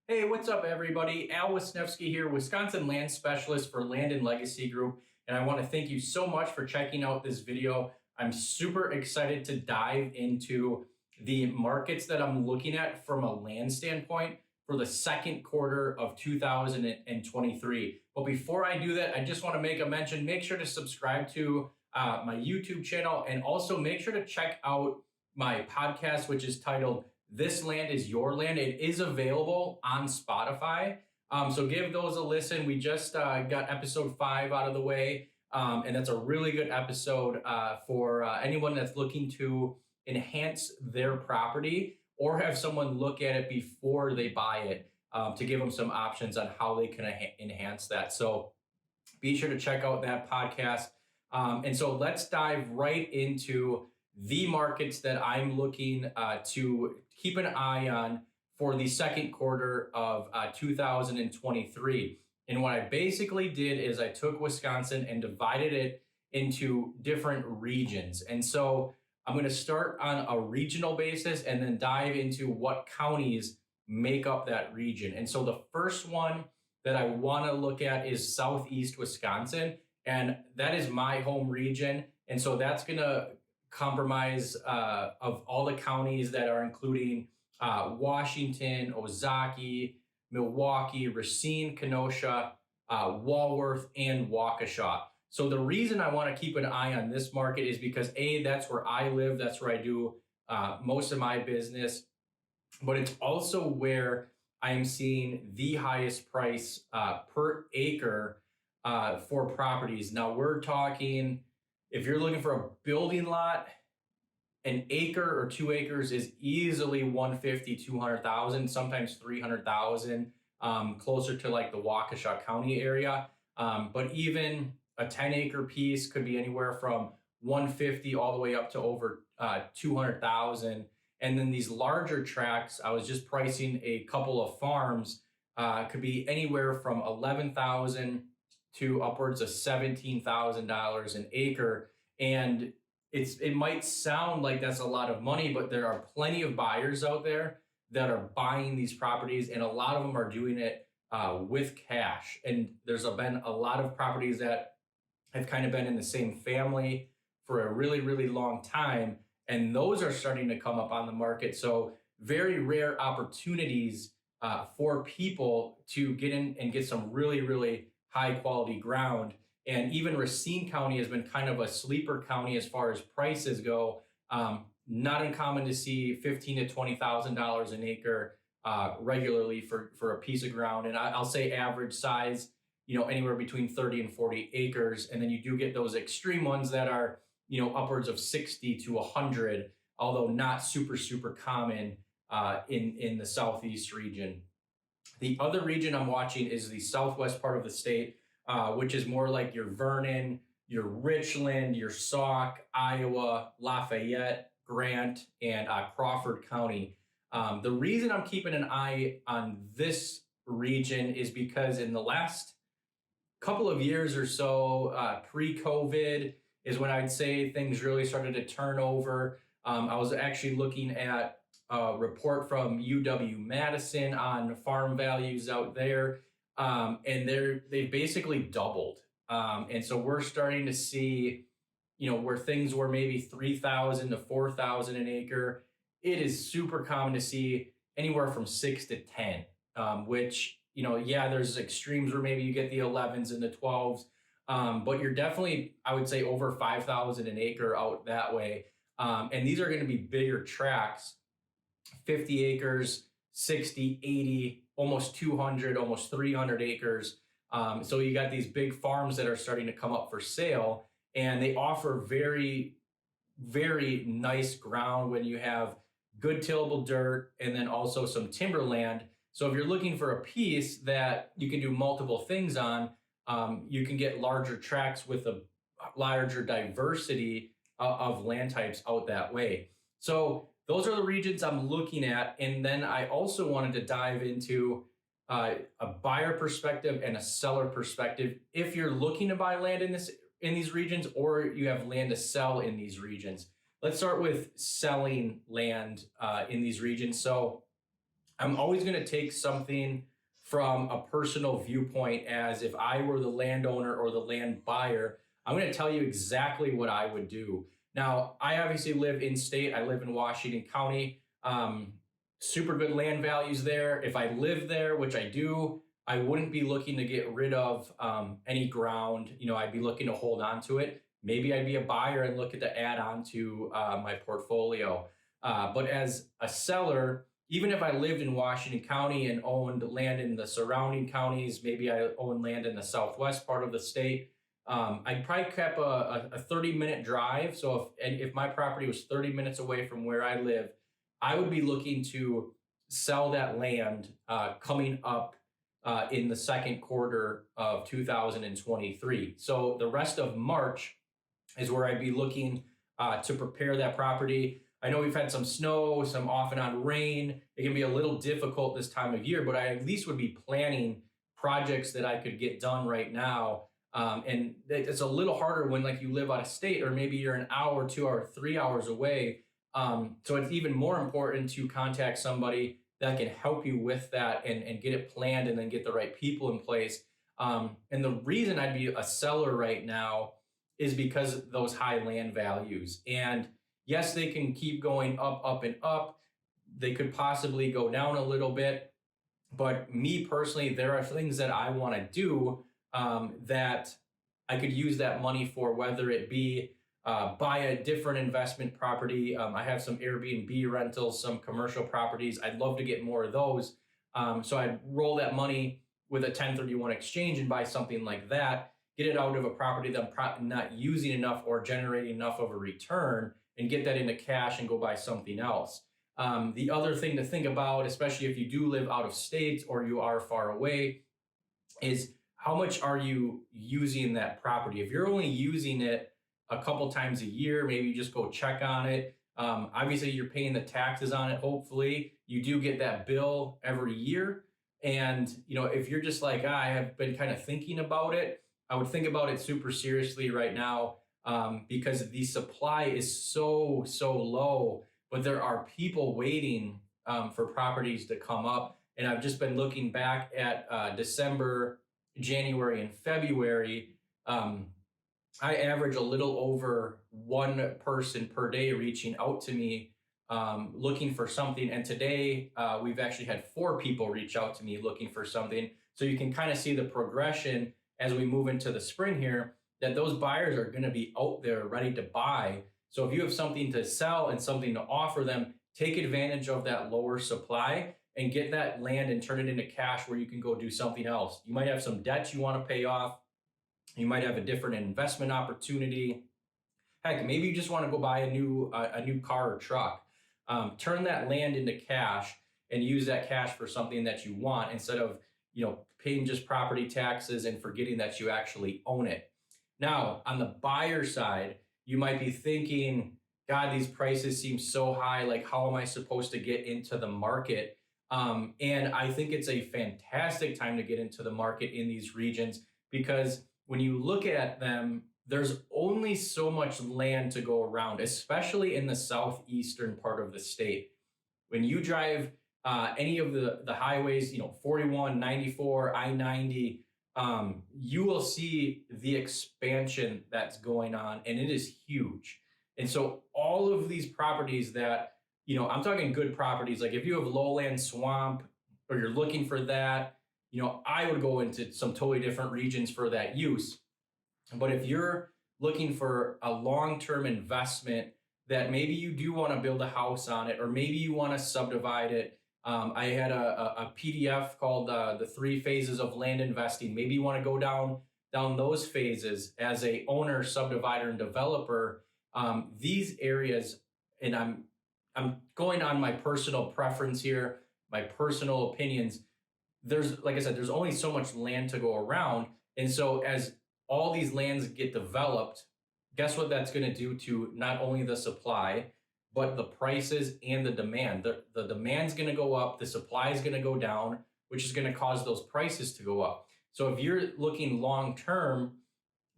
Hey, what's up, everybody? Wisnefske here, Wisconsin land specialist for Land and Legacy Group. And I want to thank you so much for checking out this video. I'm super excited to dive into the markets that I'm looking at from a land standpoint for the second quarter of 2023. But before I do that, I just want to make a mention. Make sure to subscribe to my YouTube channel, and also make sure to check out my podcast, which is titled This Land is Your Land. It is available on Spotify. So give those a listen. We just got episode 5 out of the way. And that's a really good episode for anyone that's looking to enhance their property or have someone look at it before they buy it, to give them some options on how they can enhance that. So be sure to check out that podcast. And so let's dive right into the markets that I'm looking to keep an eye on for the second quarter of 2023. And what I basically did is I took Wisconsin and divided it into different regions. And so I'm going to start on a regional basis and then dive into what counties make up that region. And so the first one that I want to look at is Southeast Wisconsin, and that is my home region. And so that's going to comprise of all the counties that are including Washington, Ozaukee, Milwaukee, Racine, Kenosha, Walworth, and Waukesha. So the reason I want to keep an eye on this market is because A, that's where I live, that's where I do most of my business, but it's also where I'm seeing the highest price per acre for properties. Now we're talking, if you're looking for a building lot, an acre or 2 acres is easily 150, 200,000, sometimes 300,000, closer to like the Waukesha County area. But even a 10-acre piece could be anywhere from 150 all the way up to over 200,000. And then these larger tracts, I was just pricing a couple of farms, could be anywhere from 11,000 to upwards of $17,000 an acre. And it might sound like that's a lot of money, but there are plenty of buyers out there that are buying these properties, and a lot of them are doing it with cash. And there's been a lot of properties that have kind of been in the same family for a really, really long time, and those are starting to come up on the market. So very rare opportunities for people to get in and get some really, really high quality ground. And even Racine County has been kind of a sleeper county as far as prices go. Not uncommon to see $15,000 to $20,000 an acre regularly for a piece of ground. And I'll say average size, anywhere between 30 and 40 acres. And then you do get those extreme ones that are, upwards of 60 to 100, although not super, super common in the Southeast region. The other region I'm watching is the southwest part of the state, which is more like your Vernon, your Richland, your Sauk, Iowa, Lafayette, Grant, and Crawford County. The reason I'm keeping an eye on this region is because in the last couple of years or so, pre-COVID, is when I'd say things really started to turn over. I was actually looking at a report from UW-Madison on farm values out there, and they've basically doubled. And so we're starting to see, where things were maybe 3,000 to 4,000 an acre, it is super common to see anywhere from 6 to 10, which, there's extremes where maybe you get the 11s and the 12s. But you're definitely, I would say, over 5,000 an acre out that way. And these are going to be bigger tracts, 50 acres, 60, 80, almost 200, almost 300 acres. So you got these big farms that are starting to come up for sale, and they offer very, very nice ground when you have good tillable dirt and then also some timberland. So if you're looking for a piece that you can do multiple things on, you can get larger tracts with a larger diversity of land types out that way. So those are the regions I'm looking at. And then I also wanted to dive into a buyer perspective and a seller perspective. If you're looking to buy land in these regions, or you have land to sell in these regions. Let's start with selling land in these regions. So I'm always going to take something from a personal viewpoint, as if I were the landowner or the land buyer. I'm going to tell you exactly what I would do. Now, I obviously live in state. I live in Washington County. Super good land values there. If I live there, which I do, I wouldn't be looking to get rid of any ground. I'd be looking to hold on to it. Maybe I'd be a buyer and look at to add on to my portfolio. But as a seller, even if I lived in Washington County and owned land in the surrounding counties, maybe I own land in the southwest part of the state, I'd probably kept a 30-minute drive. So if my property was 30 minutes away from where I live, I would be looking to sell that land coming up in the second quarter of 2023. So the rest of March is where I'd be looking to prepare that property. I know we've had some snow, some off and on rain. It can be a little difficult this time of year, but I at least would be planning projects that I could get done right now. And it's a little harder when you live out of state, or maybe you're an hour, 2 hours, 3 hours away. So it's even more important to contact somebody that can help you with that and get it planned and then get the right people in place. And the reason I'd be a seller right now is because of those high land values. And yes, they can keep going up, up, and up. They could possibly go down a little bit. But me personally, there are things that I want to do that I could use that money for, whether it be buy a different investment property. I have some Airbnb rentals, some commercial properties. I'd love to get more of those. So I'd roll that money with a 1031 exchange and buy something like that, get it out of a property that I'm not using enough or generating enough of a return, and get that into cash and go buy something else. The other thing to think about, especially if you do live out of state or you are far away, is how much are you using that property? If you're only using it a couple times a year, maybe you just go check on it. Obviously, you're paying the taxes on it. Hopefully, you do get that bill every year. And if you're just like, I have been kind of thinking about it, I would think about it super seriously right now, because the supply is so low, but there are people waiting for properties to come up. And I've just been looking back at December, January, and February. I average a little over one person per day reaching out to me looking for something. And today we've actually had 4 people reach out to me looking for something. So you can kind of see the progression as we move into the spring here, that those buyers are going to be out there ready to buy. So if you have something to sell and something to offer them, take advantage of that lower supply and get that land and turn it into cash where you can go do something else. You might have some debts you want to pay off. You might have a different investment opportunity. Heck, maybe you just want to go buy a new car or truck. Turn that land into cash and use that cash for something that you want, instead of paying just property taxes and forgetting that you actually own it. Now, on the buyer side, you might be thinking, God, these prices seem so high. Like, how am I supposed to get into the market? And I think it's a fantastic time to get into the market in these regions, because when you look at them, there's only so much land to go around, especially in the southeastern part of the state. When you drive any of the highways, 41, 94, I-90, you will see the expansion that's going on, and it is huge. And so all of these properties that, I'm talking good properties, like if you have lowland swamp or you're looking for that, I would go into some totally different regions for that use. But if you're looking for a long-term investment that maybe you do want to build a house on it, or maybe you want to subdivide it. I had a PDF called the 3 Phases of Land Investing. Maybe you want to go down those phases as a owner, subdivider, and developer. These areas, and I'm going on my personal preference here, my personal opinions. There's, like I said, there's only so much land to go around. And so as all these lands get developed, guess what that's going to do to not only the supply, but the prices and the demand. The demand's going to go up, the supply is going to go down, which is going to cause those prices to go up. So if you're looking long term,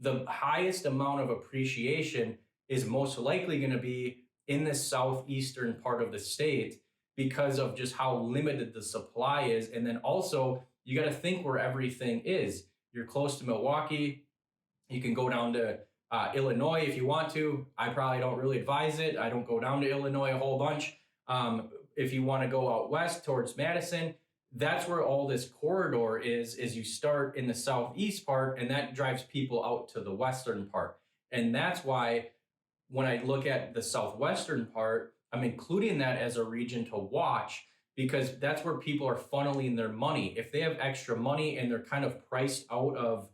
the highest amount of appreciation is most likely going to be in the southeastern part of the state, because of just how limited the supply is. And then also, you got to think where everything is. You're close to Milwaukee. You can go down to Illinois if you want to. I probably don't really advise it. I don't go down to Illinois a whole bunch. If you want to go out west towards Madison, that's where all this corridor is you start in the southeast part, and that drives people out to the western part. And that's why when I look at the southwestern part, I'm including that as a region to watch, because that's where people are funneling their money. If they have extra money and they're kind of priced out of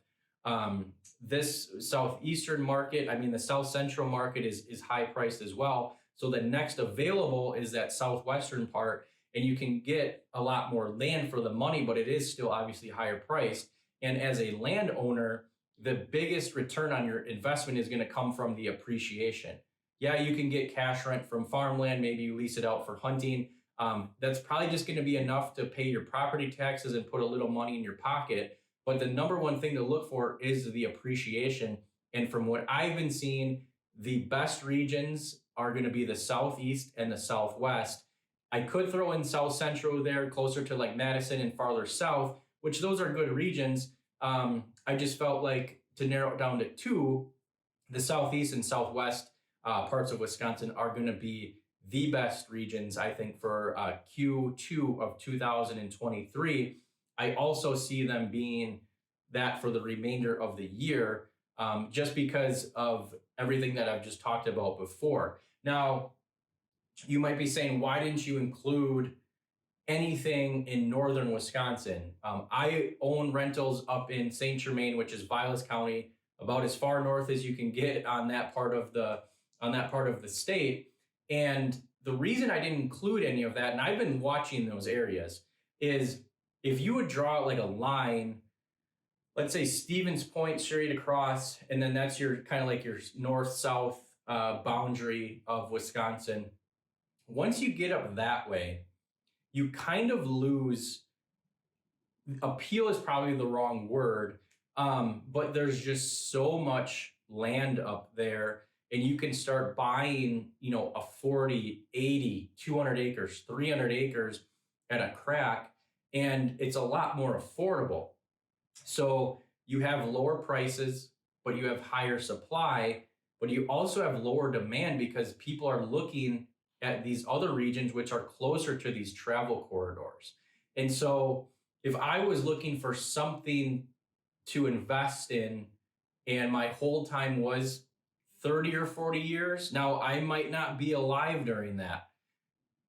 this southeastern market, I mean, the south central market is high priced as well. So the next available is that southwestern part, and you can get a lot more land for the money, but it is still obviously higher priced. And as a landowner, the biggest return on your investment is going to come from the appreciation. Yeah, you can get cash rent from farmland. Maybe you lease it out for hunting. That's probably just going to be enough to pay your property taxes and put a little money in your pocket. But the number one thing to look for is the appreciation. And from what I've been seeing, the best regions are going to be the southeast and the southwest. I could throw in south central there, closer to like Madison and farther south, which those are good regions. I just felt like to narrow it down to two, the southeast and southwest parts of Wisconsin are going to be the best regions, I think, for Q2 of 2023. I also see them being that for the remainder of the year, just because of everything that I've just talked about before. Now, you might be saying, why didn't you include anything in northern Wisconsin? I own rentals up in St. Germain, which is Vilas County, about as far north as you can get on that part of the state. And the reason I didn't include any of that, and I've been watching those areas, is if you would draw like a line, let's say Stevens Point straight across, and then that's your kind of like your north-south boundary of Wisconsin. Once you get up that way, you kind of lose, appeal is probably the wrong word, but there's just so much land up there, and you can start buying, a 40, 80, 200 acres, 300 acres at a crack, and it's a lot more affordable. So you have lower prices, but you have higher supply, but you also have lower demand because people are looking at these other regions which are closer to these travel corridors. And so if I was looking for something to invest in and my hold time was 30 or 40 years, now I might not be alive during that.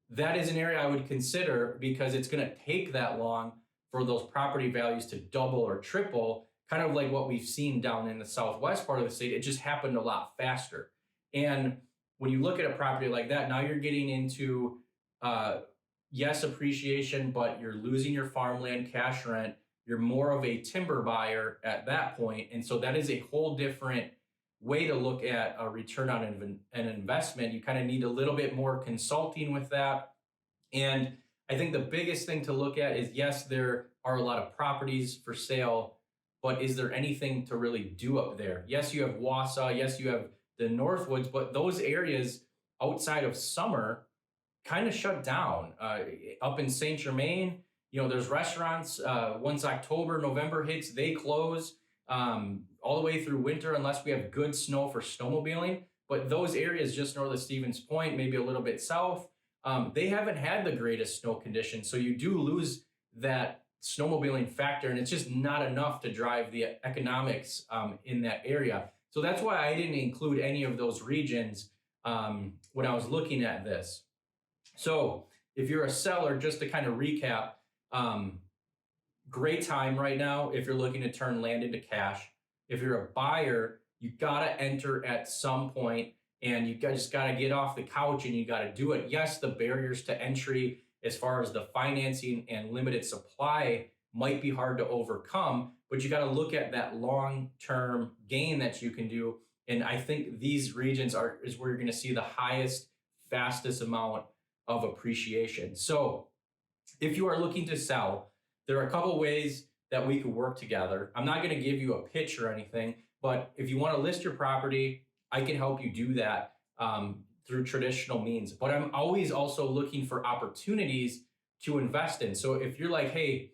That is an area I would consider because it's going to take that long for those property values to double or triple, kind of like what we've seen down in the southwest part of the state. It just happened a lot faster. And when you look at a property like that, now you're getting into, yes, appreciation, but you're losing your farmland, cash rent. You're more of a timber buyer at that point. And so that is a whole different way to look at a return on an investment. You kind of need a little bit more consulting with that. And I think the biggest thing to look at is, yes, there are a lot of properties for sale, but is there anything to really do up there? Yes, you have Wausau. Yes, you have the Northwoods, but those areas outside of summer kind of shut down. Up in St. Germain, there's restaurants. Once October, November hits, they close all the way through winter unless we have good snow for snowmobiling. But those areas just north of Stevens Point, maybe a little bit south, they haven't had the greatest snow conditions. So you do lose that snowmobiling factor, and it's just not enough to drive the economics in that area. So that's why I didn't include any of those regions when I was looking at this. So if you're a seller, just to kind of recap, great time right now if you're looking to turn land into cash. If you're a buyer, you got to enter at some point, and you just got to get off the couch and you got to do it. Yes, the barriers to entry as far as the financing and limited supply might be hard to overcome, but you got to look at that long-term gain that you can do. And I think these regions is where you're going to see the highest, fastest amount of appreciation. So if you are looking to sell, there are a couple ways that we could work together. I'm not going to give you a pitch or anything, but if you want to list your property, I can help you do that through traditional means, but I'm always also looking for opportunities to invest in. So if you're like, hey,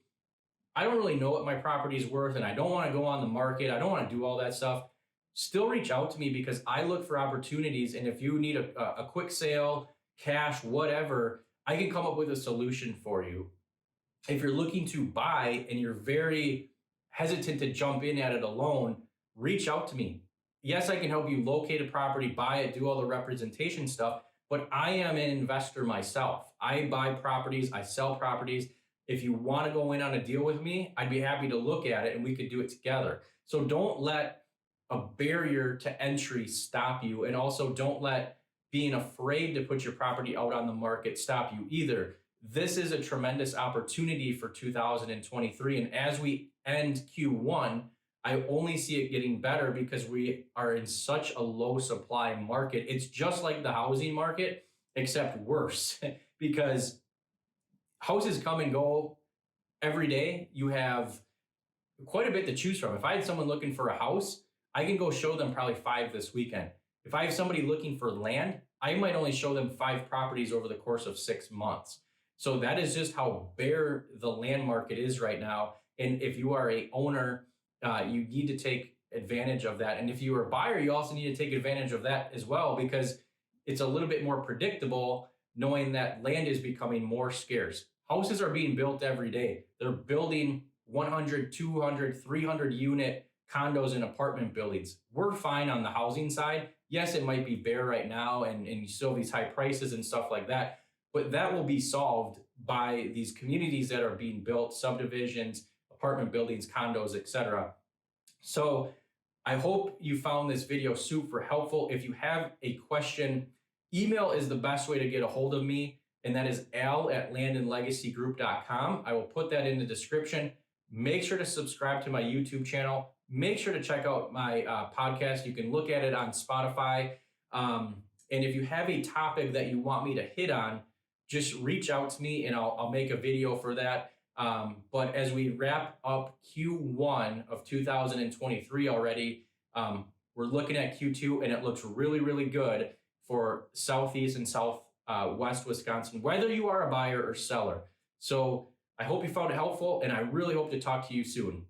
I don't really know what my property is worth and I don't want to go on the market, I don't want to do all that stuff, still reach out to me because I look for opportunities. And if you need a quick sale, cash, whatever, I can come up with a solution for you. If you're looking to buy and you're very hesitant to jump in at it alone, reach out to me. Yes, I can help you locate a property, buy it, do all the representation stuff, but I am an investor myself. I buy properties, I sell properties. If you want to go in on a deal with me, I'd be happy to look at it and we could do it together. So don't let a barrier to entry stop you. And also don't let being afraid to put your property out on the market stop you either. This is a tremendous opportunity for 2023. And as we end Q1, I only see it getting better because we are in such a low supply market. It's just like the housing market, except worse because houses come and go every day. You have quite a bit to choose from. If I had someone looking for a house, I can go show them probably 5 this weekend. If I have somebody looking for land, I might only show them 5 properties over the course of 6 months. So that is just how bare the land market is right now. And if you are a owner, you need to take advantage of that. And if you are a buyer, you also need to take advantage of that as well, because it's a little bit more predictable knowing that land is becoming more scarce. Houses are being built every day. They're building 100, 200, 300 unit condos and apartment buildings. We're fine on the housing side. Yes, it might be bare right now and you still have these high prices and stuff like that, but that will be solved by these communities that are being built, subdivisions, apartment buildings, condos, etc. So I hope you found this video super helpful. If you have a question, email is the best way to get a hold of me, and that is al@landandlegacygroup.com. I will put that in the description. Make sure to subscribe to my YouTube channel. Make sure to check out my podcast. You can look at it on Spotify. And if you have a topic that you want me to hit on, just reach out to me and I'll make a video for that. But as we wrap up Q1 of 2023 already, we're looking at Q2 and it looks really, really good for Southeast and Southwest Wisconsin, whether you are a buyer or seller. So I hope you found it helpful and I really hope to talk to you soon.